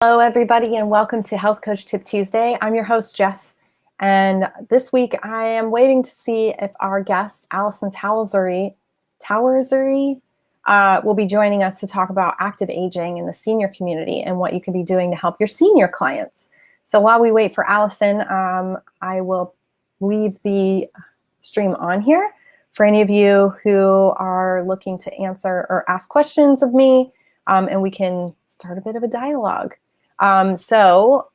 Hello, everybody, and welcome to Health Coach Tip Tuesday. I'm your host, Jess, and this week I am waiting to see if our guest, Allyson Towersey, will be joining us to talk about active aging in the senior community and what you can be doing to help your senior clients. So while we wait for Allyson, I will leave the stream on here for any of you who are looking to answer or ask questions of me, and we can start a bit of a dialogue. So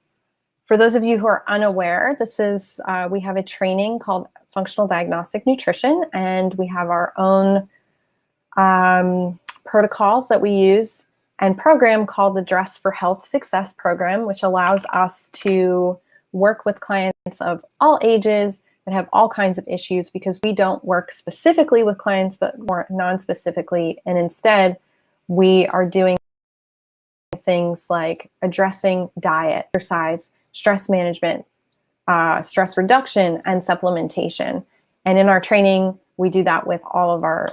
for those of you who are unaware, this is, we have a training called Functional Diagnostic Nutrition, and we have our own protocols that we use and program called the Dress for Health Success Program, which allows us to work with clients of all ages that have all kinds of issues, because we don't work specifically with clients, but more non-specifically, and instead we are doing things like addressing diet, exercise, stress management, stress reduction, and supplementation. And in our training, we do that with all of our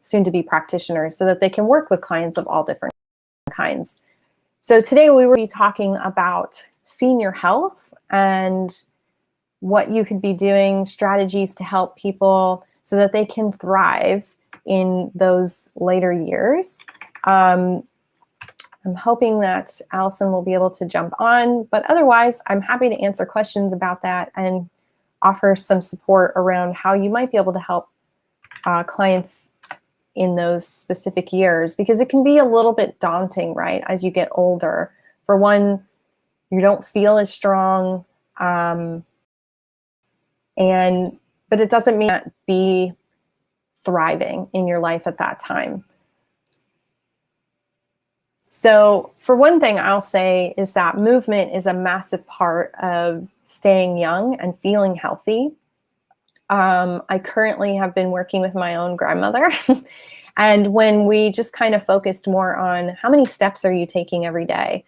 soon-to-be practitioners so that they can work with clients of all different kinds. So today we will be talking about senior health and what you could be doing, strategies to help people so that they can thrive in those later years. I'm hoping that Allyson will be able to jump on, but otherwise I'm happy to answer questions about that and offer some support around how you might be able to help clients in those specific years, because it can be a little bit daunting, right? As you get older, for one, you don't feel as strong, but it doesn't mean that be thriving in your life at that time. So for one thing I'll say is that movement is a massive part of staying young and feeling healthy. I currently have been working with my own grandmother, and when we just kind of focused more on how many steps are you taking every day,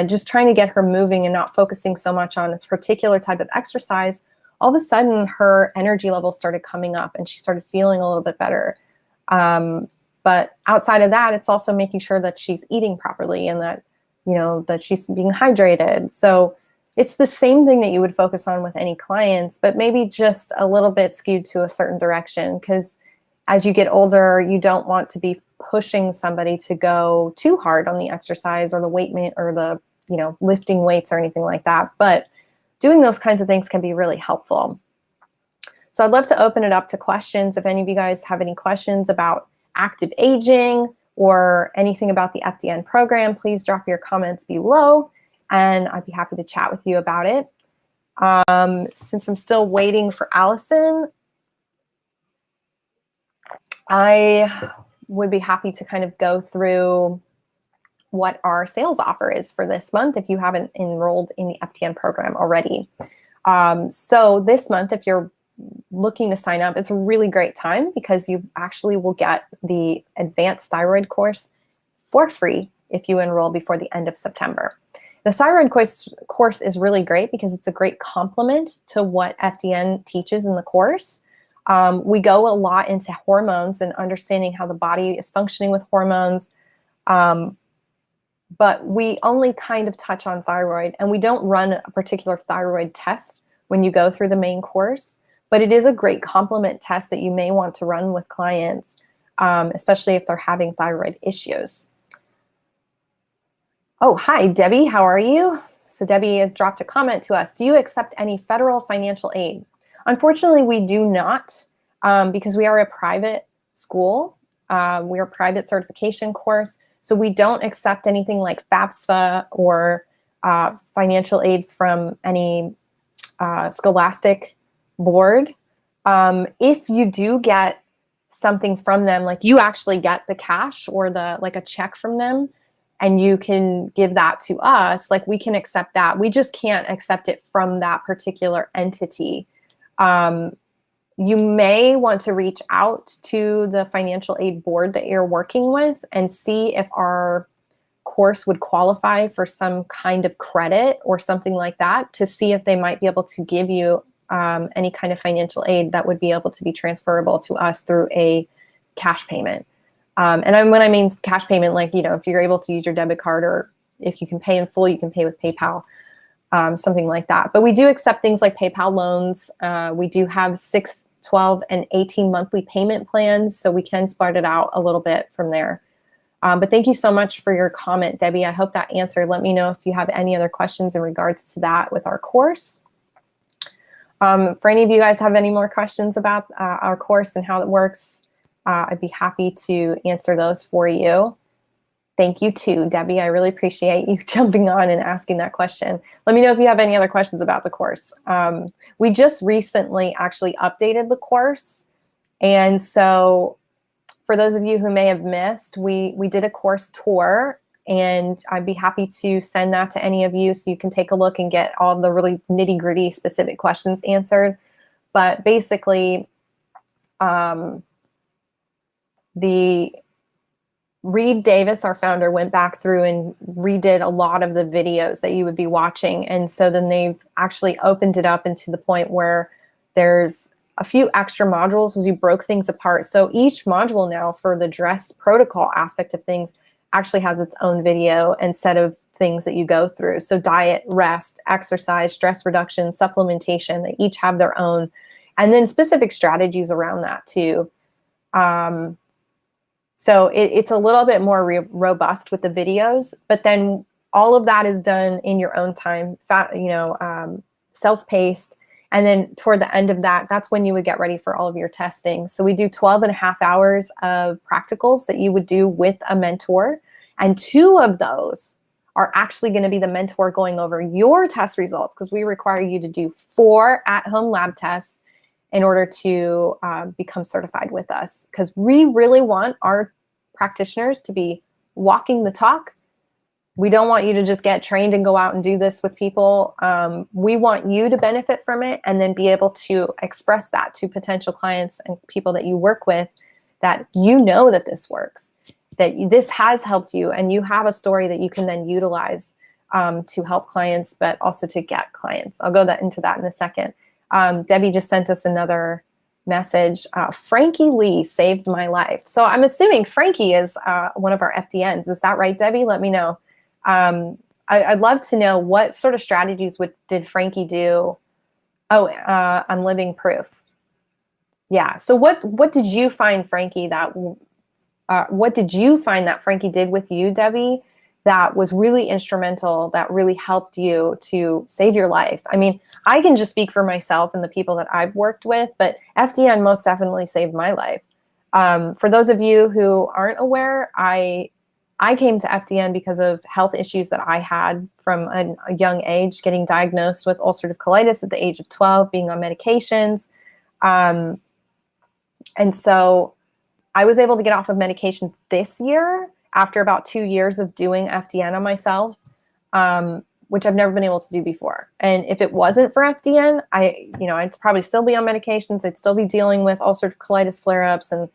just trying to get her moving and not focusing so much on a particular type of exercise, all of a sudden her energy levels started coming up and she started feeling a little bit better. But outside of that, it's also making sure that she's eating properly and that, that she's being hydrated. So it's the same thing that you would focus on with any clients, but maybe just a little bit skewed to a certain direction, because as you get older, you don't want to be pushing somebody to go too hard on the exercise or the weight or the, lifting weights or anything like that. But doing those kinds of things can be really helpful. So I'd love to open it up to questions. If any of you guys have any questions about active aging or anything about the FDN program, please drop your comments below and I'd be happy to chat with you about it. Since I'm still waiting for Allyson, I would be happy to kind of go through what our sales offer is for this month if you haven't enrolled in the FDN program already. So this month, if you're looking to sign up, it's a really great time because you actually will get the advanced thyroid course for free if you enroll before the end of September. The thyroid course is really great because it's a great complement to what FDN teaches in the course. We go a lot into hormones and understanding how the body is functioning with hormones, but we only kind of touch on thyroid, and we don't run a particular thyroid test when you go through the main course. But it is a great complement test that you may want to run with clients, especially if they're having thyroid issues. Oh, hi, Debbie. How are you? So Debbie dropped a comment to us. Do you accept any federal financial aid? Unfortunately, we do not, because we are a private school. We are a private certification course. So we don't accept anything like FAFSA or financial aid from any scholastic board. If you do get something from them, like you actually get the cash or like a check from them, and you can give that to us, like we can accept that. We just can't accept it from that particular entity. You may want to reach out to the financial aid board that you're working with and see if our course would qualify for some kind of credit or something like that, to see if they might be able to give you any kind of financial aid that would be able to be transferable to us through a cash payment. And when I mean cash payment, like, if you're able to use your debit card, or if you can pay in full, you can pay with PayPal, something like that. But we do accept things like PayPal loans. We do have 6, 12, and 18 monthly payment plans, so we can spread it out a little bit from there. But thank you so much for your comment, Debbie. I hope that answered. Let me know if you have any other questions in regards to that with our course. For any of you guys have any more questions about our course and how it works, I'd be happy to answer those for you. Thank you too, Debbie. I really appreciate you jumping on and asking that question. Let me know if you have any other questions about the course. We just recently actually updated the course. And so for those of you who may have missed, we did a course tour, and I'd be happy to send that to any of you so you can take a look and get all the really nitty-gritty specific questions answered. But basically, Reed Davis, our founder, went back through and redid a lot of the videos that you would be watching. And so then they've actually opened it up into the point where there's a few extra modules as you broke things apart. So each module now for the dress protocol aspect of things actually has its own video and set of things that you go through. So diet, rest, exercise, stress reduction, supplementation, they each have their own. And then specific strategies around that too. So it's a little bit more robust with the videos, but then all of that is done in your own time, self-paced. And then toward the end of that, that's when you would get ready for all of your testing. So we do 12.5 hours of practicals that you would do with a mentor. And 2 of those are actually going to be the mentor going over your test results, because we require you to do 4 at-home lab tests in order to become certified with us. Because we really want our practitioners to be walking the talk. We don't want you to just get trained and go out and do this with people. We want you to benefit from it and then be able to express that to potential clients and people that you work with, that you know that this works, that this has helped you, and you have a story that you can then utilize to help clients, but also to get clients. I'll go into that in a second. Debbie just sent us another message. Frankie Lee saved my life. So I'm assuming Frankie is one of our FDNs. Is that right, Debbie? Let me know. I'd love to know what sort of strategies did Frankie do? Oh, on living proof. Yeah. So what did you find, Frankie, what did you find that Frankie did with you, Debbie, that was really instrumental, that really helped you to save your life? I mean, I can just speak for myself and the people that I've worked with, but FDN most definitely saved my life. For those of you who aren't aware, I came to FDN because of health issues that I had from a young age, getting diagnosed with ulcerative colitis at the age of 12, being on medications. And so I was able to get off of medication this year after about 2 years of doing FDN on myself, which I've never been able to do before. And if it wasn't for FDN, I'd probably still be on medications. I'd still be dealing with ulcerative colitis flare-ups, and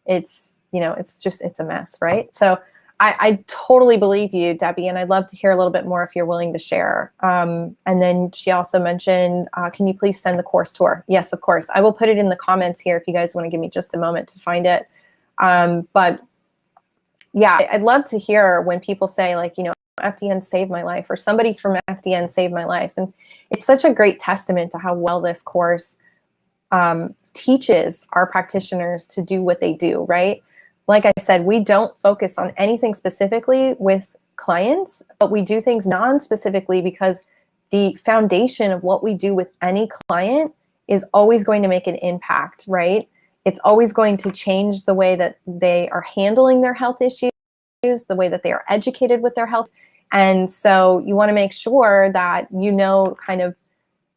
it's a mess, right? So I totally believe you, Debbie, and I'd love to hear a little bit more if you're willing to share. And then she also mentioned, can you please send the course tour? Yes, of course. I will put it in the comments here if you guys want to give me just a moment to find it. But yeah, I'd love to hear when people say, like, FDN saved my life, or somebody from FDN saved my life. And it's such a great testament to how well this course teaches our practitioners to do what they do, right? Like I said, we don't focus on anything specifically with clients, but we do things non-specifically because the foundation of what we do with any client is always going to make an impact, right? It's always going to change the way that they are handling their health issues, the way that they are educated with their health. And so you want to make sure that you know kind of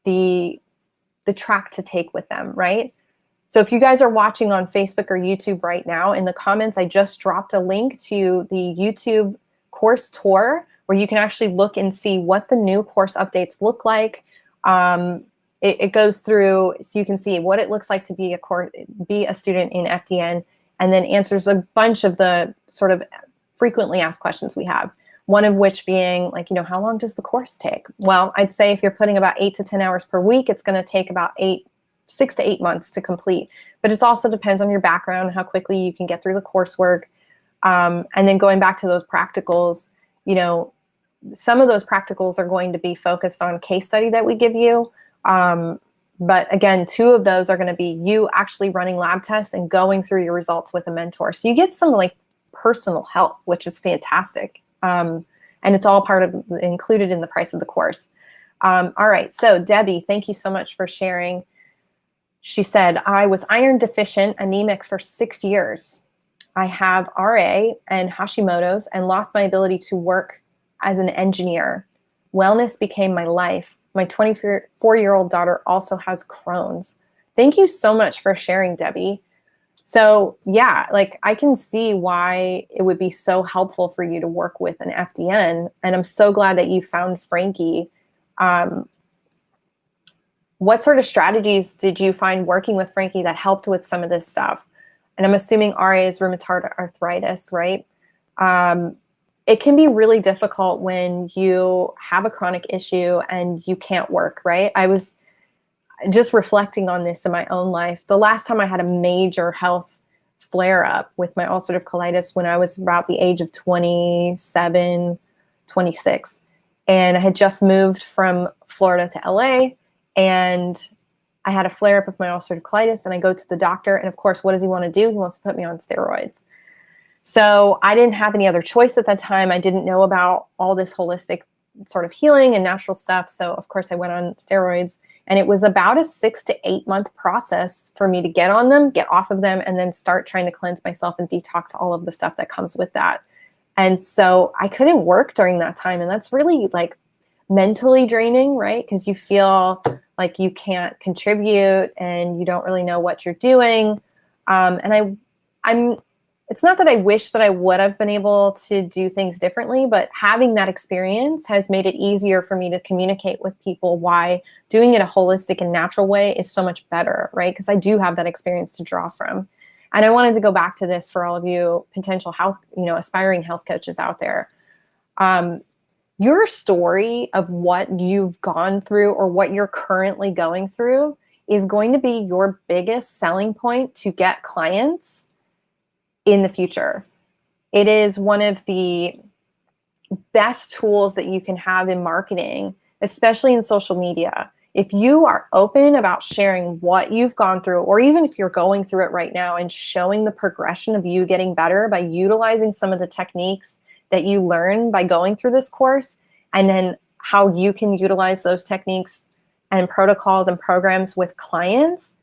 the track to take with them, right? So if you guys are watching on Facebook or YouTube right now, in the comments, I just dropped a link to the YouTube course tour where you can actually look and see what the new course updates look like. It goes through, so you can see what it looks like to be a student in FDN, and then answers a bunch of the sort of frequently asked questions we have. One of which being, like, how long does the course take? Well, I'd say if you're putting about 8 to 10 hours per week, it's going to take about 6 to 8 months to complete. But it also depends on your background, how quickly you can get through the coursework. And then going back to those practicals, some of those practicals are going to be focused on case study that we give you. But again, 2 of those are going to be you actually running lab tests and going through your results with a mentor. So you get some like personal help, which is fantastic. And it's all included in the price of the course. All right. So Debbie, thank you so much for sharing. She said, I was iron deficient, anemic for 6 years. I have RA and Hashimoto's and lost my ability to work as an engineer. Wellness became my life. My 24-year-old daughter also has Crohn's. Thank you so much for sharing, Debbie. So yeah, like I can see why it would be so helpful for you to work with an FDN. And I'm so glad that you found Frankie. What sort of strategies did you find working with Frankie that helped with some of this stuff? And I'm assuming RA is rheumatoid arthritis, right? It can be really difficult when you have a chronic issue and you can't work, right? I was just reflecting on this in my own life. The last time I had a major health flare-up with my ulcerative colitis when I was about the age of 27, 26. And I had just moved from Florida to LA, and I had a flare-up of my ulcerative colitis, and I go to the doctor, and of course, what does he want to do? He wants to put me on steroids. So I didn't have any other choice at that time. I didn't know about all this holistic sort of healing and natural stuff. So of course I went on steroids, and it was about a 6 to 8 month process for me to get on them, get off of them, and then start trying to cleanse myself and detox all of the stuff that comes with that. And so I couldn't work during that time. And that's really like mentally draining, right? Because you feel like you can't contribute and you don't really know what you're doing. It's not that I wish that I would have been able to do things differently, but having that experience has made it easier for me to communicate with people why doing it a holistic and natural way is so much better, right? Because I do have that experience to draw from. And I wanted to go back to this for all of you potential health, aspiring health coaches out there. Your story of what you've gone through or what you're currently going through is going to be your biggest selling point to get clients in the future. It is one of the best tools that you can have in marketing, especially in social media. If you are open about sharing what you've gone through, or even if you're going through it right now and showing the progression of you getting better by utilizing some of the techniques that you learn by going through this course, and then how you can utilize those techniques and protocols and programs with clients,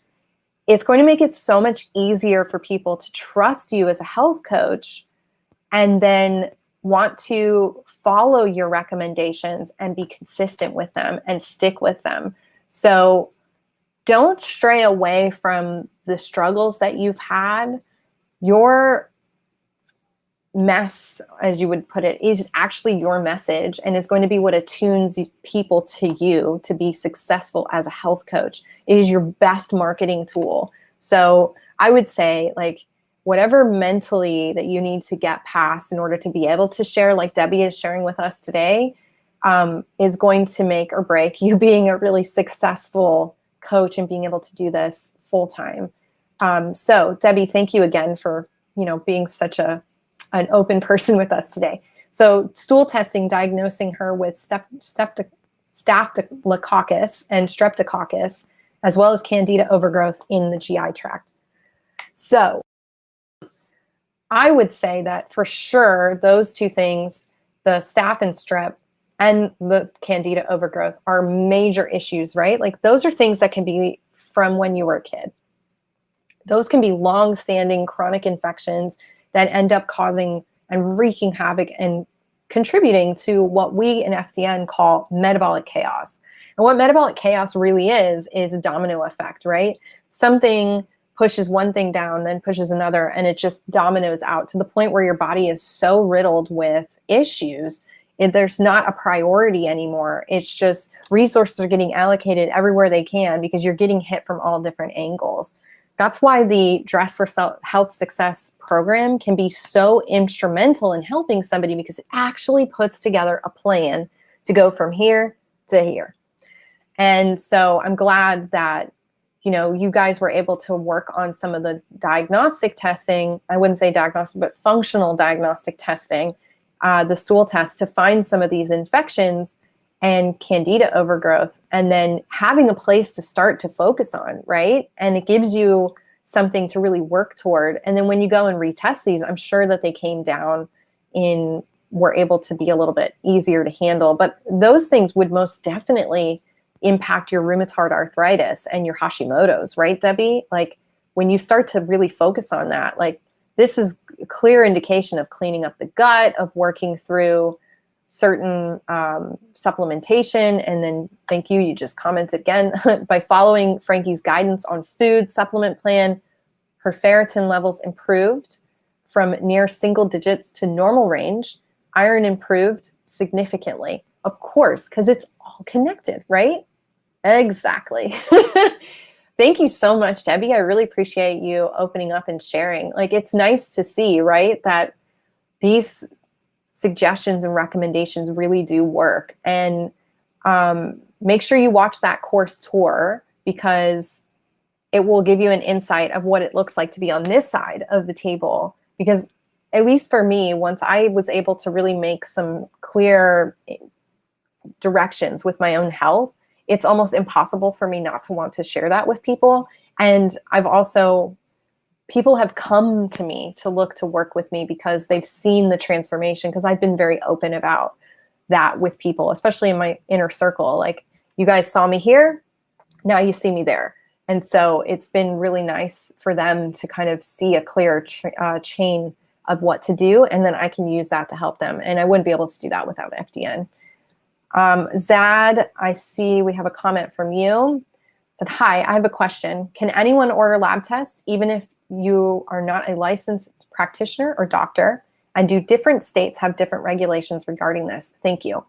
it's going to make it so much easier for people to trust you as a health coach and then want to follow your recommendations and be consistent with them and stick with them. So don't stray away from the struggles that you've had. Your mess, as you would put it, is actually your message and is going to be what attunes people to you to be successful as a health coach. It is your best marketing tool. So I would say, like, whatever mentally that you need to get past in order to be able to share, like Debbie is sharing with us today, is going to make or break you being a really successful coach and being able to do this full time. So Debbie, thank you again for, being such an open person with us today. So stool testing, diagnosing her with staphylococcus and streptococcus, as well as candida overgrowth in the GI tract. So I would say that for sure, those two things, the staph and strep and the candida overgrowth, are major issues, right? Like, those are things that can be from when you were a kid. Those can be long-standing chronic infections that end up causing and wreaking havoc and contributing to what we in FDN call metabolic chaos. And what metabolic chaos really is a domino effect, right? Something pushes one thing down, then pushes another, and it just dominoes out to the point where your body is so riddled with issues, there's not a priority anymore. It's just resources are getting allocated everywhere they can because you're getting hit from all different angles. That's why the Dress for Health Success program can be so instrumental in helping somebody, because it actually puts together a plan to go from here to here. And so I'm glad that, you guys were able to work on some of the diagnostic testing. I wouldn't say diagnostic, but functional diagnostic testing, the stool test to find some of these infections and candida overgrowth, and then having a place to start to focus on, right? And it gives you something to really work toward. And then when you go and retest these, I'm sure that they came down in, were able to be a little bit easier to handle. But those things would most definitely impact your rheumatoid arthritis and your Hashimoto's, right, Debbie? Like when you start to really focus on that, like this is a clear indication of cleaning up the gut, of working through certain supplementation. And then thank you, you just commented again, by following Frankie's guidance on food supplement plan, her ferritin levels improved from near single digits to normal range. Iron improved significantly, of course, because it's all connected, right? Exactly. Thank you so much, Debbie. I really appreciate you opening up and sharing. Like, it's nice to see, right, that these suggestions and recommendations really do work. And make sure you watch that course tour, because it will give you an insight of what it looks like to be on this side of the table. Because at least for me, once I was able to really make some clear directions with my own health, it's almost impossible for me not to want to share that with people. And I've also, people have come to me to look to work with me because they've seen the transformation, because I've been very open about that with people, especially in my inner circle. Like, you guys saw me here, now you see me there. And so it's been really nice for them to kind of see a clear chain of what to do. And then I can use that to help them. And I wouldn't be able to do that without FDN. Zad, I see we have a comment from you. Said, hi, I have a question. Can anyone order lab tests, even if you are not a licensed practitioner or doctor? And do different states have different regulations regarding this? Thank you.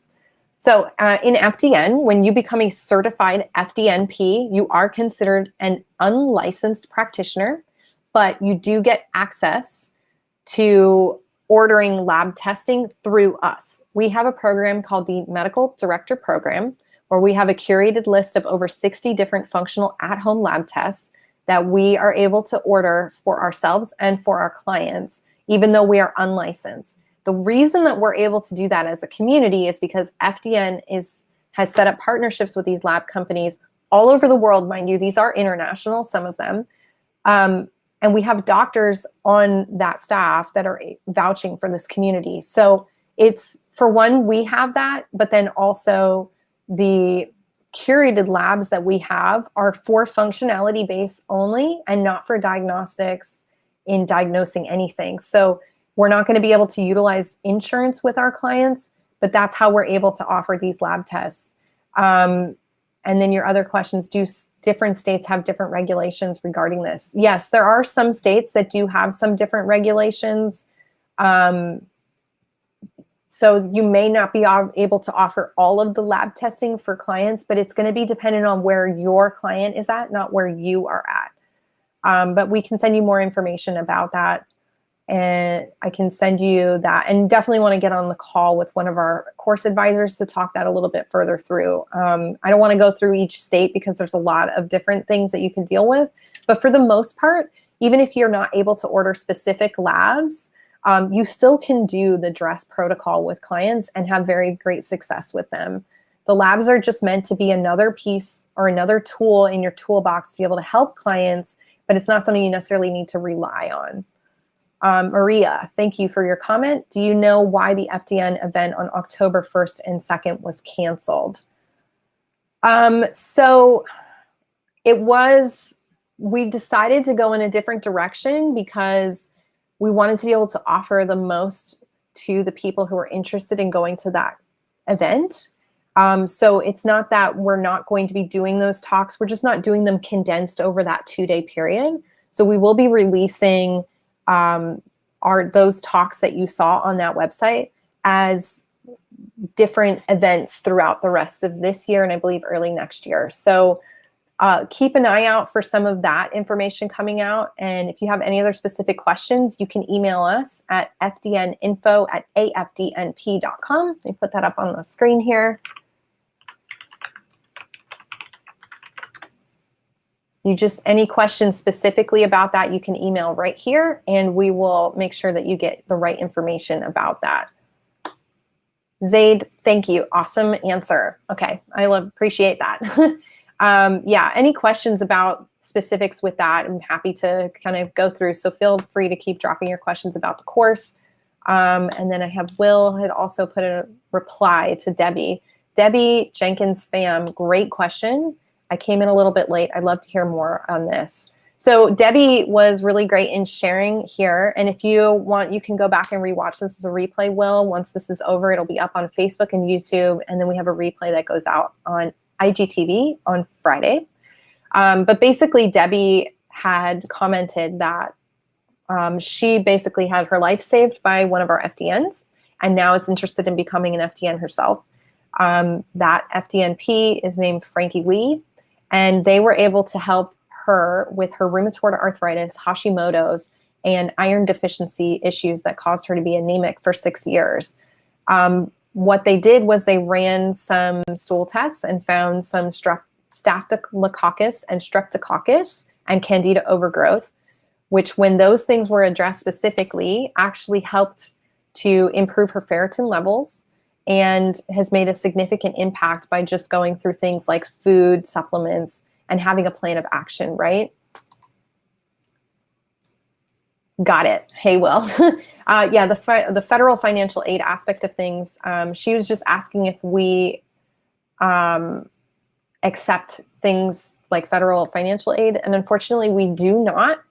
So in FDN, when you become a certified FDNP, you are considered an unlicensed practitioner, but you do get access to ordering lab testing through us. We have a program called the Medical Director Program, where we have a curated list of over 60 different functional at-home lab tests that we are able to order for ourselves and for our clients, even though we are unlicensed. The reason that we're able to do that as a community is because FDN has set up partnerships with these lab companies all over the world. Mind you, these are international, some of them. And we have doctors on that staff that are vouching for this community. So it's, for one, we have that, but then also the curated labs that we have are for functionality base only and not for diagnostics in diagnosing anything. So we're not going to be able to utilize insurance with our clients, but that's how we're able to offer these lab tests. And then your other questions, do different states have different regulations regarding this? Yes, there are some states that do have some different regulations. So you may not be able to offer all of the lab testing for clients, but it's going to be dependent on where your client is at, not where you are at. But we can send you more information about that. And I can send you that, and definitely want to get on the call with one of our course advisors to talk that a little bit further through. I don't want to go through each state because there's a lot of different things that you can deal with. But for the most part, even if you're not able to order specific labs, you still can do the dress protocol with clients and have very great success with them. The labs are just meant to be another piece or another tool in your toolbox to be able to help clients, but it's not something you necessarily need to rely on. Maria, thank you for your comment. Do you know why the FDN event on October 1st and 2nd was canceled? So it was, we decided to go in a different direction because we wanted to be able to offer the most to the people who are interested in going to that event. So it's not that we're not going to be doing those talks. We're just not doing them condensed over that 2-day period. So we will be releasing those talks that you saw on that website as different events throughout the rest of this year and I believe early next year. So keep an eye out for some of that information coming out. And if you have any other specific questions, you can email us at fdninfo@afdnp.com. Let me put that up on the screen here. Any questions specifically about that, you can email right here and we will make sure that you get the right information about that. Zaid, thank you. Awesome answer. Okay, appreciate that. Yeah, any questions about specifics with that, I'm happy to kind of go through. So feel free to keep dropping your questions about the course. And then I have Will had also put a reply to Debbie. Debbie Jenkins Pham, great question. I came in a little bit late. I'd love to hear more on this. So Debbie was really great in sharing here. And if you want, you can go back and rewatch this as a replay, Will. Once this is over, it'll be up on Facebook and YouTube. And then we have a replay that goes out on IGTV on Friday. But basically, Debbie had commented that she basically had her life saved by one of our FDNs and now is interested in becoming an FDN herself. That FDNP is named Frankie Lee, and they were able to help her with her rheumatoid arthritis, Hashimoto's, and iron deficiency issues that caused her to be anemic for 6 years. What they did was they ran some stool tests and found some staphylococcus and streptococcus and candida overgrowth, which when those things were addressed specifically actually helped to improve her ferritin levels and has made a significant impact by just going through things like food, supplements, and having a plan of action, right? Got it. Hey, Will. Yeah, the federal financial aid aspect of things, she was just asking if we accept things like federal financial aid. And unfortunately, we do not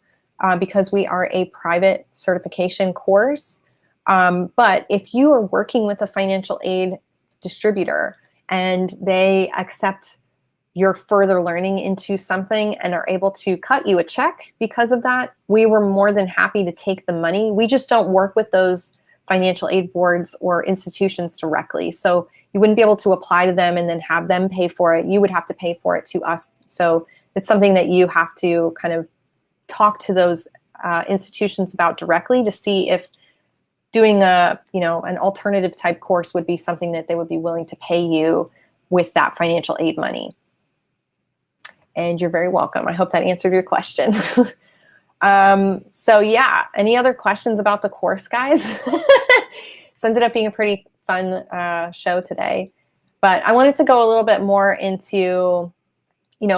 because we are a private certification course. But if you are working with a financial aid distributor and they accept your further learning into something and are able to cut you a check because of that, we were more than happy to take the money. We just don't work with those financial aid boards or institutions directly. So you wouldn't be able to apply to them and then have them pay for it. You would have to pay for it to us. So it's something that you have to kind of talk to those institutions about directly to see if doing an alternative type course would be something that they would be willing to pay you with that financial aid money. And you're very welcome. I hope that answered your question. So yeah, any other questions about the course, guys? So it ended up being a pretty fun show today. But I wanted to go a little bit more into,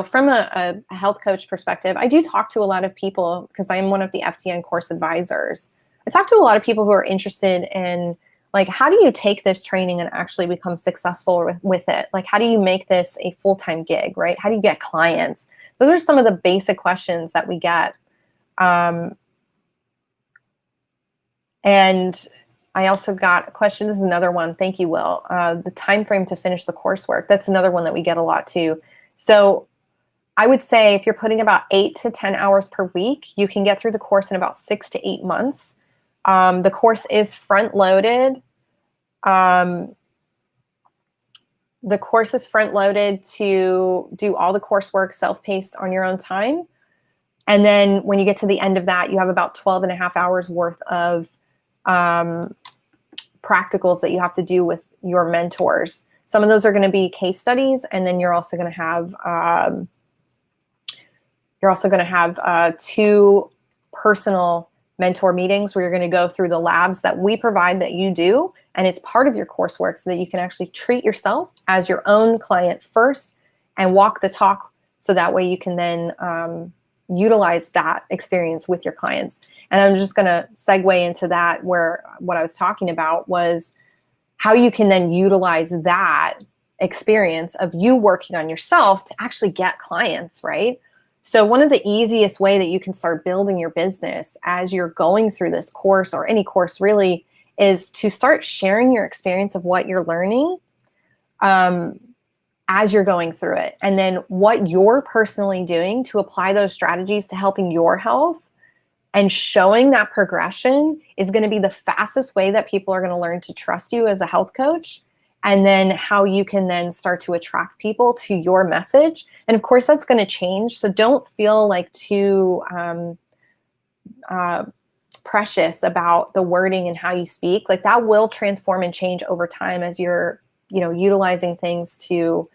from a health coach perspective. I do talk to a lot of people because I'm one of the FDN course advisors. I talk to a lot of people who are interested in, like, how do you take this training and actually become successful with it? Like, how do you make this a full-time gig, right? How do you get clients? Those are some of the basic questions that we get. And I also got a question. This is another one. Thank you, Will. The time frame to finish the coursework. That's another one that we get a lot too. So I would say if you're putting about 8 to 10 hours per week, you can get through the course in about 6 to 8 months. The course is front-loaded. The course is front-loaded to do all the coursework self-paced on your own time. And then when you get to the end of that, you have about 12 and a half hours worth of practicals that you have to do with your mentors. Some of those are going to be case studies, and then you're also going to have 2 personal mentor meetings where you're going to go through the labs that we provide that you do, and it's part of your coursework so that you can actually treat yourself as your own client first and walk the talk, so that way you can then utilize that experience with your clients. And I'm just going to segue into that, where what I was talking about was how you can then utilize that experience of you working on yourself to actually get clients, right? So one of the easiest way that you can start building your business as you're going through this course, or any course really, is to start sharing your experience of what you're learning as you're going through it. And then what you're personally doing to apply those strategies to helping your health, and showing that progression is going to be the fastest way that people are going to learn to trust you as a health coach. And then how you can then start to attract people to your message. And of course, that's going to change. So don't feel like too precious about the wording and how you speak. Like, that will transform and change over time as you're, utilizing things to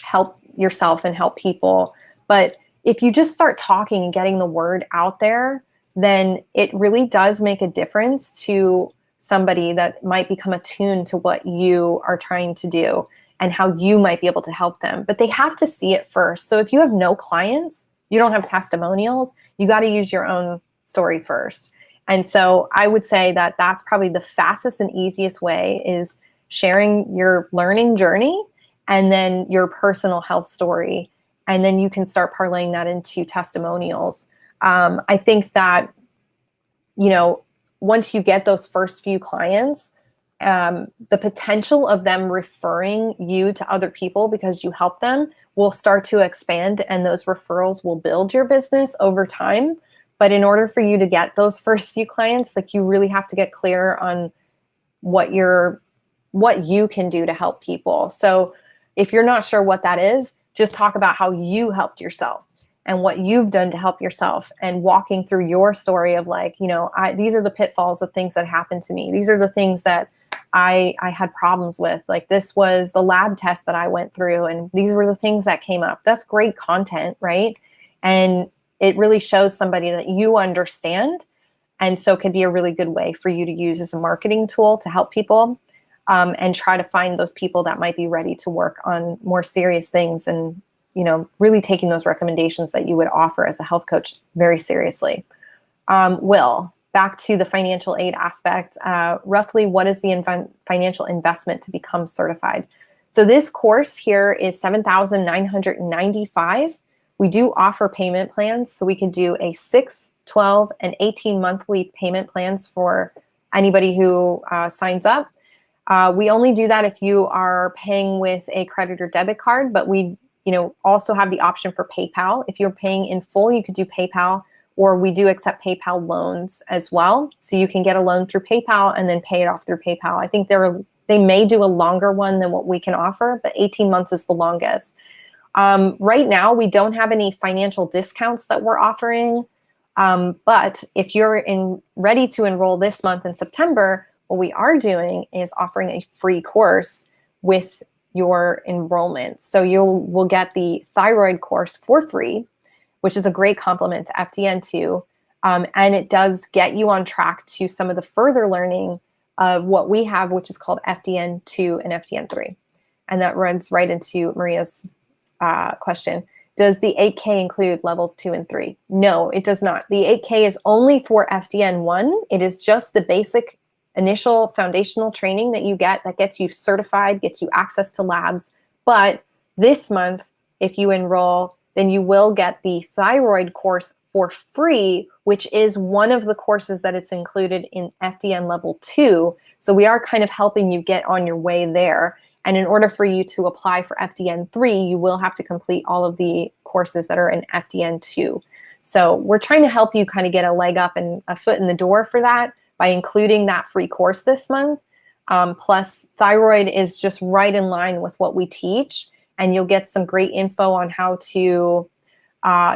help yourself and help people. But if you just start talking and getting the word out there, then it really does make a difference to somebody that might become attuned to what you are trying to do and how you might be able to help them. But they have to see it first. So if you have no clients, you don't have testimonials, you got to use your own story first. And so I would say that that's probably the fastest and easiest way, is sharing your learning journey and then your personal health story. And then you can start parlaying that into testimonials. I think that, you know, once you get those first few clients, the potential of them referring you to other people because you help them will start to expand, and those referrals will build your business over time. But in order for you to get those first few clients, like, you really have to get clear on what you can do to help people. So if you're not sure what that is, just talk about how you helped yourself and what you've done to help yourself, and walking through your story of, like, you know, these are the pitfalls of things that happened to me. These are the things that I had problems with. Like, this was the lab test that I went through, and these were the things that came up. That's great content, right? And it really shows somebody that you understand. And so it could be a really good way for you to use as a marketing tool to help people, and try to find those people that might be ready to work on more serious things, and, you know, really taking those recommendations that you would offer as a health coach very seriously. Will, back to the financial aid aspect, roughly what is the financial investment to become certified? So this course here is $7,995. We do offer payment plans, so we can do a 6, 12, and 18 monthly payment plans for anybody who signs up. We only do that if you are paying with a credit or debit card, but we, you know, also have the option for PayPal. If you're paying in full, you could do PayPal, or we do accept PayPal loans as well. So you can get a loan through PayPal and then pay it off through PayPal. I think they may do a longer one than what we can offer, but 18 months is the longest. Right now, we don't have any financial discounts that we're offering. But if you're ready to enroll this month in September, what we are doing is offering a free course with your enrollment. So will get the thyroid course for free, which is a great complement to FDN2. And it does get you on track to some of the further learning of what we have, which is called FDN2 and FDN3. And that runs right into Maria's question. Does the 8K include levels 2 and 3? No, it does not. The 8K is only for FDN1. It is just the basic initial foundational training that you get that gets you certified, gets you access to labs. But this month, if you enroll, then you will get the thyroid course for free, which is one of the courses that is included in FDN level 2. So we are kind of helping you get on your way there. And in order for you to apply for FDN3, you will have to complete all of the courses that are in FDN2. So we're trying to help you kind of get a leg up and a foot in the door for that by including that free course this month. Plus, thyroid is just right in line with what we teach, and you'll get some great info on how to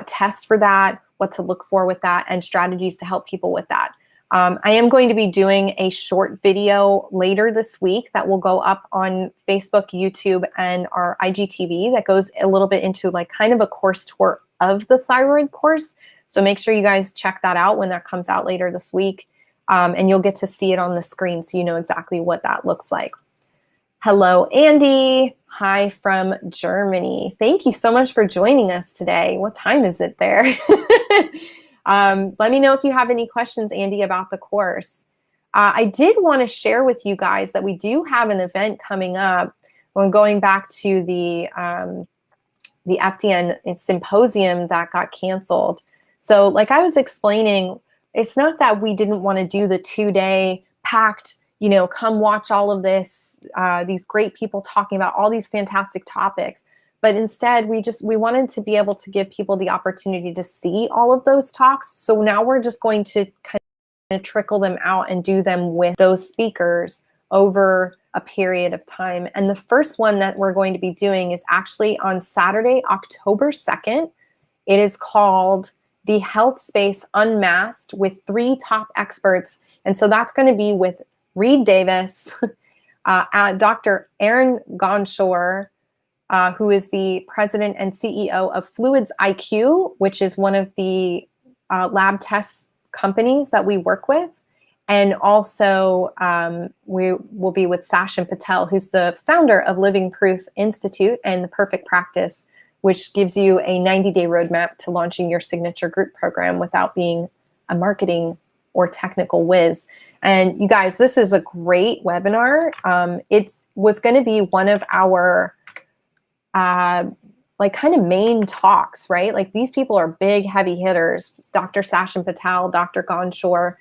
test for that, what to look for with that, and strategies to help people with that. I am going to be doing a short video later this week that will go up on Facebook, YouTube, and our IGTV that goes a little bit into, like, kind of a course tour of the thyroid course. So make sure you guys check that out when that comes out later this week. And you'll get to see it on the screen so you know exactly what that looks like. Hello, Andy. Hi from Germany. Thank you so much for joining us today. What time is it there? Let me know if you have any questions, Andy, about the course. I did want to share with you guys that we do have an event coming up. When going back to the FDN symposium that got canceled. So like I was explaining, it's not that we didn't want to do the 2-day packed, you know, come watch all of this, these great people talking about all these fantastic topics. But instead, we wanted to be able to give people the opportunity to see all of those talks. So now we're just going to kind of trickle them out and do them with those speakers over a period of time. And the first one that we're going to be doing is actually on Saturday, October 2nd. It is called The Health Space Unmasked with 3 top experts. And so that's going to be with Reed Davis, Dr. Aaron Gonshore, who is the president and CEO of Fluids IQ, which is one of the lab test companies that we work with, And also we will be with Sachin Patel, who's the founder of Living Proof Institute and the Perfect Practice, which gives you a 90-day roadmap to launching your signature group program without being a marketing or technical whiz. And you guys, this is a great webinar. It was going to be one of our like kind of main talks, right? Like these people are big, heavy hitters. Dr. Sachin Patel, Dr. Ganshore.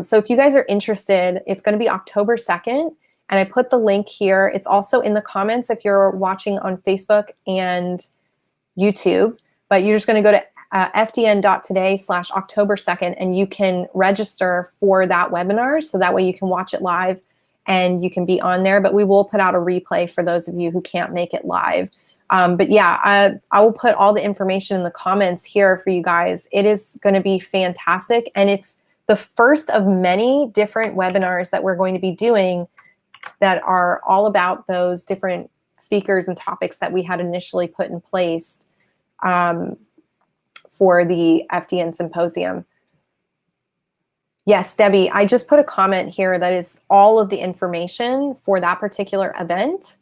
So if you guys are interested, it's going to be October 2nd. And I put the link here. It's also in the comments if you're watching on Facebook and YouTube. But you're just going to go to fdn.today/October 2nd, and you can register for that webinar. So that way you can watch it live and you can be on there. But we will put out a replay for those of you who can't make it live. But yeah, I will put all the information in the comments here for you guys. It is going to be fantastic. And it's the first of many different webinars that we're going to be doing that are all about those different speakers and topics that we had initially put in place for the FDN Symposium. Yes, Debbie, I just put a comment here that is all of the information for that particular event.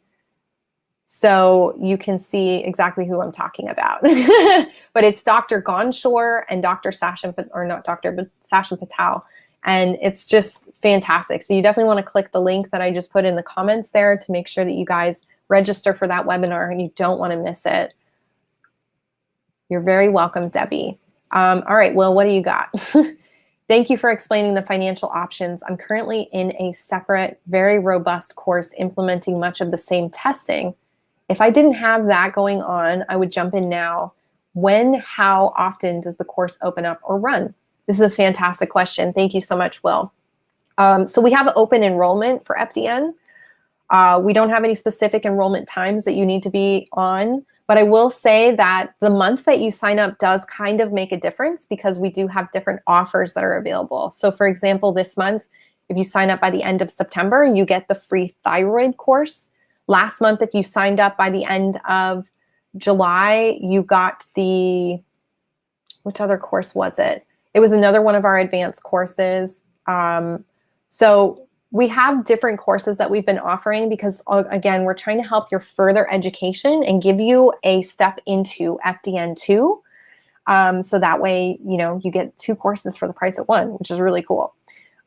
So you can see exactly who I'm talking about. But it's Dr. Ganshore and Dr. Sachin, or not Dr., but Sachin Patel. And it's just fantastic. So you definitely want to click the link that I just put in the comments there to make sure that you guys register for that webinar and you don't want to miss it. You're very welcome, Debbie. All right, Will, what do you got? Thank you for explaining the financial options. I'm currently in a separate, very robust course implementing much of the same testing. If I didn't have that going on, I would jump in now. When, how often does the course open up or run? This is a fantastic question. Thank you so much, Will. So we have open enrollment for FDN. We don't have any specific enrollment times that you need to be on, but I will say that the month that you sign up does kind of make a difference because we do have different offers that are available. So for example, this month, if you sign up by the end of September, you get the free thyroid course. Last month, if you signed up by the end of July, you got the, which other course was it? It was another one of our advanced courses. So we have different courses that we've been offering because, again, we're trying to help your further education and give you a step into FDN2. So that way, you know, you get 2 courses for the price of 1, which is really cool.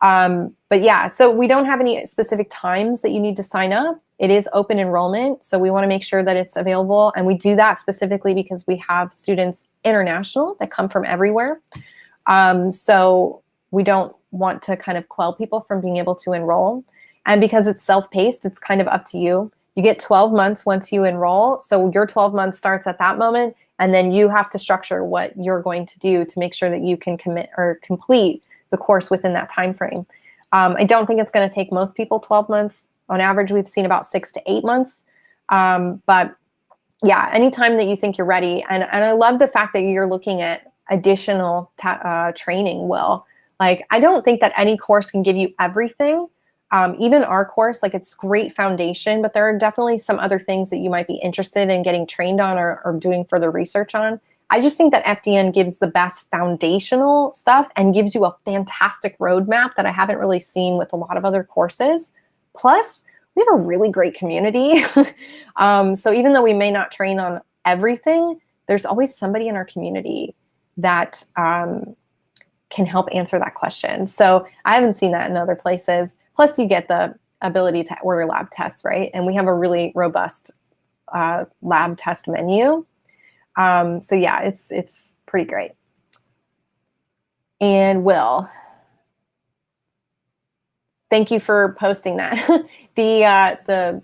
But yeah, so we don't have any specific times that you need to sign up. It is open enrollment, so we want to make sure that it's available. And we do that specifically because we have students international that come from everywhere. So we don't want to kind of quell people from being able to enroll. And because it's self-paced, it's kind of up to you. You get 12 months once you enroll. So your 12 months starts at that moment. And then you have to structure what you're going to do to make sure that you can commit or complete the course within that time frame. I don't think it's going to take most people 12 months. On average, we've seen about 6 to 8 months. But yeah, anytime that you think you're ready. And I love the fact that you're looking at additional training, Will. Like, I don't think that any course can give you everything. Even our course, like, it's great foundation, but there are definitely some other things that you might be interested in getting trained on or doing further research on. I just think that FDN gives the best foundational stuff and gives you a fantastic roadmap that I haven't really seen with a lot of other courses. Plus, we have a really great community. So even though we may not train on everything, there's always somebody in our community that can help answer that question. So I haven't seen that in other places. Plus, you get the ability to order lab tests, right? And we have a really robust lab test menu. So yeah, it's pretty great. And Will, thank you for posting that. The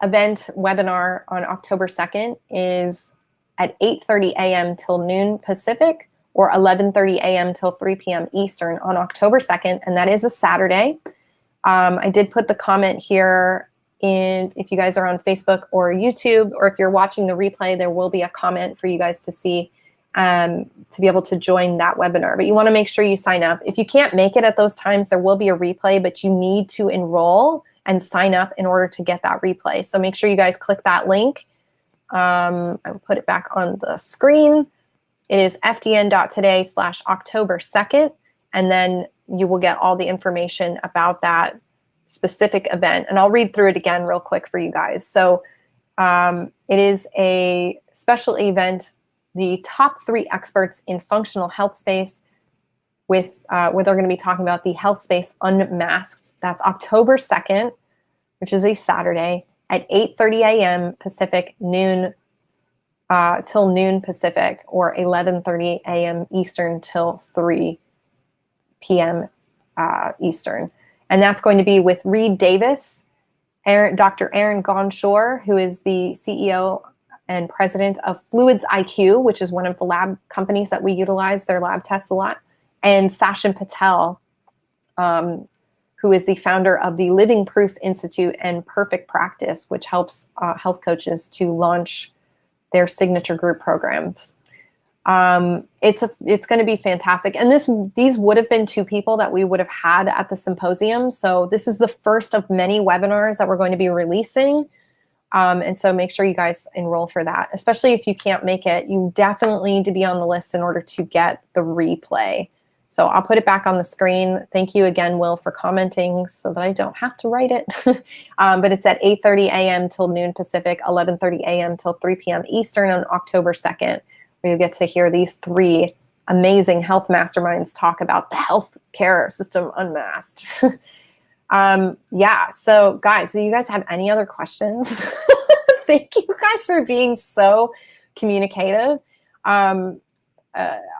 event webinar on October 2nd is at 8:30 a.m. till noon Pacific or 11:30 a.m. till 3 p.m. Eastern on October 2nd, and that is a Saturday. I did put the comment here in, if you guys are on Facebook or YouTube, or if you're watching the replay, there will be a comment for you guys to see to be able to join that webinar. But you want to make sure you sign up. If you can't make it at those times, there will be a replay, but you need to enroll and sign up in order to get that replay. So make sure you guys click that link. I will put it back on the screen. It is fdn.today/October 2nd. And then you will get all the information about that specific event. And I'll read through it again real quick for you guys. So it is a special event, the top 3 experts in functional health space, with where they're going to be talking about the health space unmasked. That's October 2nd, which is a Saturday, at 8:30 a.m. Pacific, noon till noon Pacific, or 11:30 a.m. Eastern till 3 p.m. Eastern. And that's going to be with Reed Davis, Dr. Aaron Gonshore, who is the CEO and president of Fluids IQ, which is one of the lab companies that we utilize their lab tests a lot, and Sachin Patel, who is the founder of the Living Proof Institute and Perfect Practice, which helps health coaches to launch their signature group programs. It's going to be fantastic. And these would have been 2 people that we would have had at the symposium. So this is the first of many webinars that we're going to be releasing. And so make sure you guys enroll for that, especially if you can't make it. You definitely need to be on the list in order to get the replay. So I'll put it back on the screen. Thank you again, Will, for commenting so that I don't have to write it. But it's at 8:30 a.m. till noon Pacific, 11:30 a.m. till 3 p.m. Eastern on October 2nd, where you get to hear these 3 amazing health masterminds talk about the healthcare system unmasked. Yeah, so guys, do you guys have any other questions? Thank you guys for being so communicative.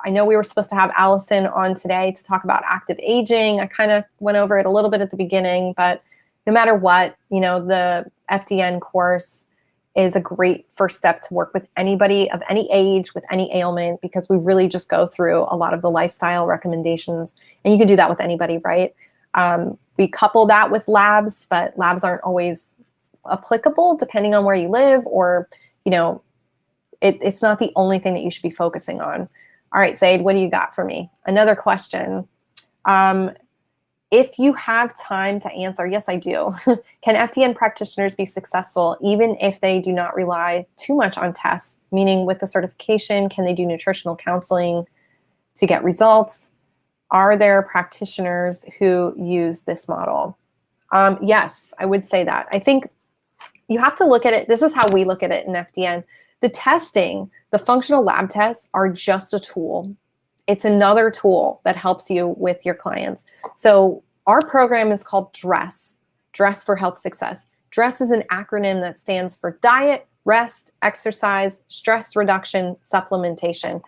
I know we were supposed to have Allyson on today to talk about active aging. I kind of went over it a little bit at the beginning, but no matter what, the FDN course is a great first step to work with anybody of any age, with any ailment, because we really just go through a lot of the lifestyle recommendations, and you can do that with anybody, right? We couple that with labs, but labs aren't always applicable depending on where you live, or, it's not the only thing that you should be focusing on. All right, Zaid, what do you got for me? Another question. If you have time to answer, yes, I do. Can FDN practitioners be successful even if they do not rely too much on tests? Meaning with the certification, can they do nutritional counseling to get results? Are there practitioners who use this model? Yes, I would say that. I think you have to look at it. This is how we look at it in FDN. The testing, the functional lab tests are just a tool. It's another tool that helps you with your clients. So our program is called DRESS, Dress for Health Success. DRESS is an acronym that stands for diet, rest, exercise, stress reduction, supplementation.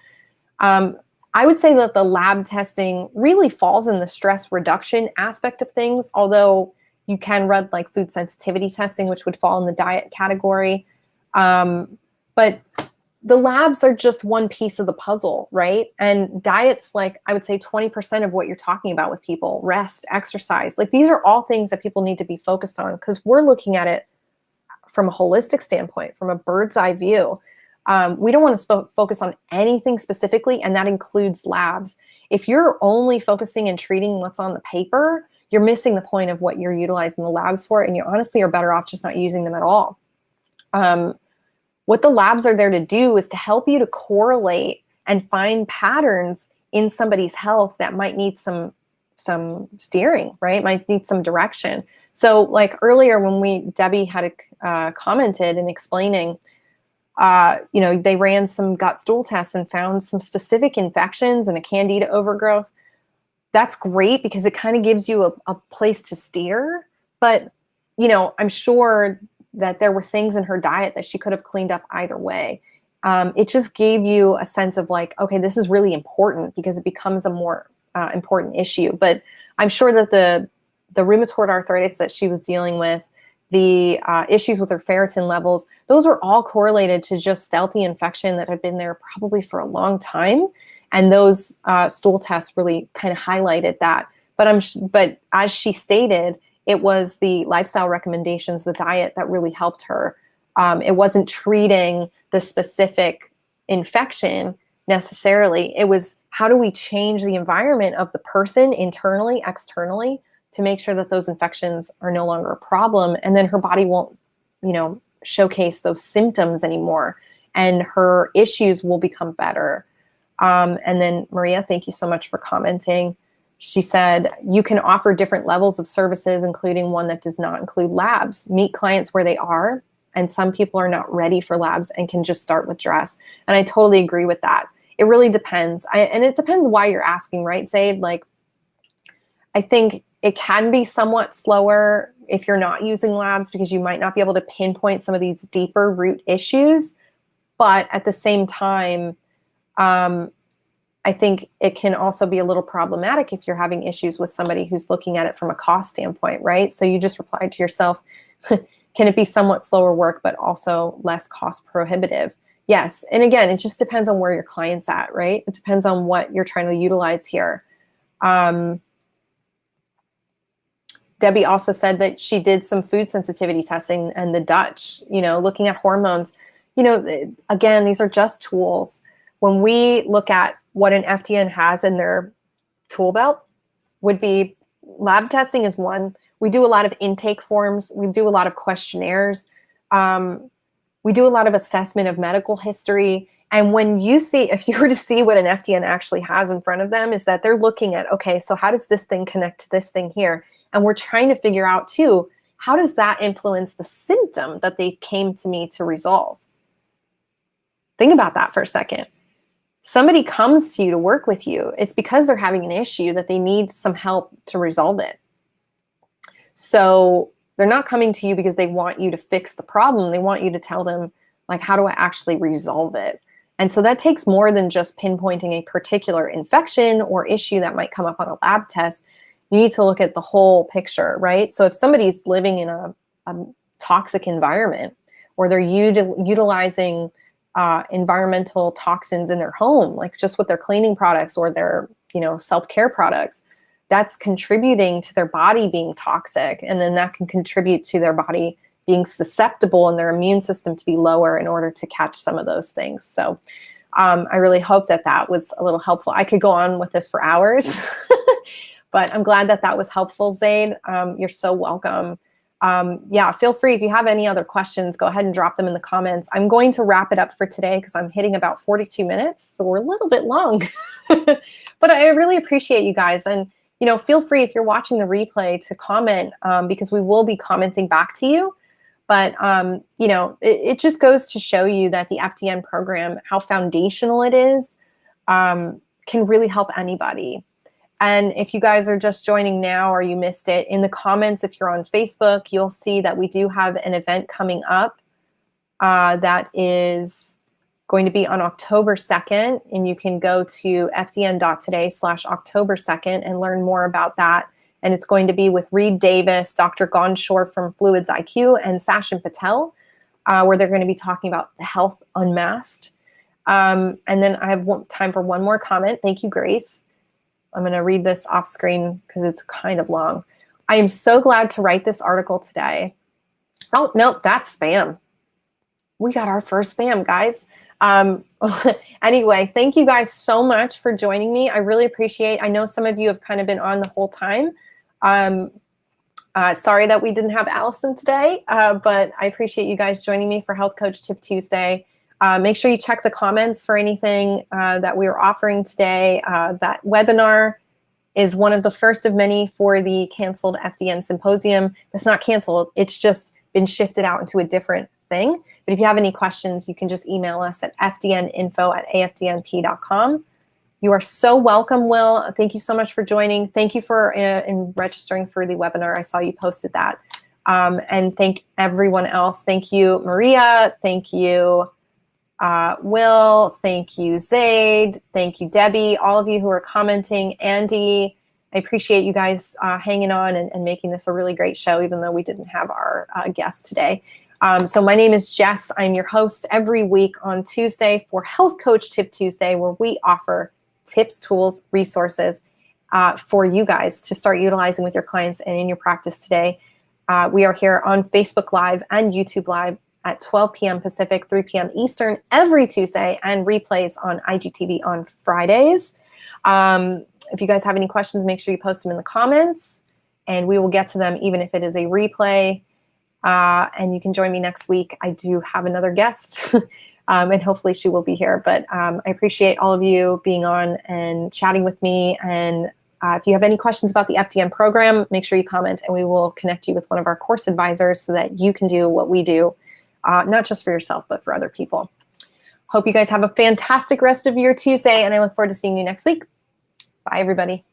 I would say that the lab testing really falls in the stress reduction aspect of things, although you can run like food sensitivity testing, which would fall in the diet category. But the labs are just one piece of the puzzle, right? And diet's like, I would say 20% of what you're talking about with people. Rest, exercise, like these are all things that people need to be focused on, because we're looking at it from a holistic standpoint, from a bird's eye view. We don't want to focus on anything specifically, and that includes labs. If you're only focusing and treating what's on the paper, you're missing the point of what you're utilizing the labs for, and you honestly are better off just not using them at all. What the labs are there to do is to help you to correlate and find patterns in somebody's health that might need some steering, right? Might need some direction. So like earlier when Debbie had commented and explaining, they ran some gut stool tests and found some specific infections and a candida overgrowth. That's great because it kind of gives you a place to steer. But, I'm sure that there were things in her diet that she could have cleaned up either way. It just gave you a sense of like, okay, this is really important because it becomes a more important issue. But I'm sure that the rheumatoid arthritis that she was dealing with, the issues with her ferritin levels, those were all correlated to just stealthy infection that had been there probably for a long time. And those stool tests really kind of highlighted that. But as she stated, it was the lifestyle recommendations, the diet that really helped her. It wasn't treating the specific infection necessarily. It was how do we change the environment of the person internally, externally, to make sure that those infections are no longer a problem, and then her body won't, showcase those symptoms anymore, and her issues will become better. And then Maria, thank you so much for commenting. She said, you can offer different levels of services, including one that does not include labs. Meet clients where they are. And some people are not ready for labs and can just start with dress. And I totally agree with that. It really depends. And it depends why you're asking, right, Zaid? Like, I think it can be somewhat slower if you're not using labs because you might not be able to pinpoint some of these deeper root issues. But at the same time, I think it can also be a little problematic if you're having issues with somebody who's looking at it from a cost standpoint, right? So you just replied to yourself, can it be somewhat slower work, but also less cost prohibitive? Yes. And again, it just depends on where your client's at, right? It depends on what you're trying to utilize here. Debbie also said that she did some food sensitivity testing and the Dutch, looking at hormones. Again, these are just tools. When we look at what an FDN has in their tool belt, would be lab testing is one. We do a lot of intake forms. We do a lot of questionnaires. We do a lot of assessment of medical history. And when if you were to see what an FDN actually has in front of them, is that they're looking at, okay, so how does this thing connect to this thing here? And we're trying to figure out too, how does that influence the symptom that they came to me to resolve? Think about that for a second. Somebody comes to you to work with you, it's because they're having an issue that they need some help to resolve it. So they're not coming to you because they want you to fix the problem. They want you to tell them, like, how do I actually resolve it? And so that takes more than just pinpointing a particular infection or issue that might come up on a lab test. You need to look at the whole picture, right? So if somebody's living in a toxic environment, or they're utilizing environmental toxins in their home, like just with their cleaning products or their, self-care products, that's contributing to their body being toxic. And then that can contribute to their body being susceptible and their immune system to be lower in order to catch some of those things. So I really hope that was a little helpful. I could go on with this for hours, but I'm glad that was helpful, Zaid. You're so welcome. Yeah, feel free. If you have any other questions, go ahead and drop them in the comments. I'm going to wrap it up for today because I'm hitting about 42 minutes. So we're a little bit long, but I really appreciate you guys. And, feel free if you're watching the replay to comment because we will be commenting back to you. But, it just goes to show you that the FDN program, how foundational it is, can really help anybody. And if you guys are just joining now or you missed it, in the comments, if you're on Facebook, you'll see that we do have an event coming up that is going to be on October 2nd. And you can go to fdn.today/October 2nd and learn more about that. And it's going to be with Reed Davis, Dr. Gonshore from Fluids IQ, and Sachin Patel, where they're going to be talking about health unmasked. And then I have time for one more comment. Thank you, Grace. I'm going to read this off screen because it's kind of long. I am so glad to write this article today. Oh, no, that's spam. We got our first spam, guys. Anyway, thank you guys so much for joining me. I really appreciate. I know some of you have kind of been on the whole time. Sorry that we didn't have Allyson today, but I appreciate you guys joining me for Health Coach Tip Tuesday. Make sure you check the comments for anything that we are offering today. That webinar is one of the first of many for the canceled FDN symposium. It's not canceled. It's just been shifted out into a different thing. But if you have any questions, you can just email us at fdninfo@afdnp.com. You are so welcome, Will. Thank you so much for joining. Thank you for in registering for the webinar. I saw you posted that. And thank everyone else. Thank you, Maria. Thank you, Will. Thank you, Zaid. Thank you, Debbie. All of you who are commenting. Andy, I appreciate you guys hanging on and making this a really great show, even though we didn't have our guest today. So my name is Jess. I'm your host every week on Tuesday for Health Coach Tip Tuesday, where we offer tips, tools, resources for you guys to start utilizing with your clients and in your practice today. We are here on Facebook Live and YouTube Live at 12 p.m. Pacific, 3 p.m. Eastern every Tuesday, and replays on IGTV on Fridays. If you guys have any questions, make sure you post them in the comments, and we will get to them even if it is a replay. And you can join me next week. I do have another guest, and hopefully she will be here. But I appreciate all of you being on and chatting with me. And If you have any questions about the FDN program, make sure you comment and we will connect you with one of our course advisors so that you can do what we do, not just for yourself, but for other people. Hope you guys have a fantastic rest of your Tuesday, and I look forward to seeing you next week. Bye, everybody.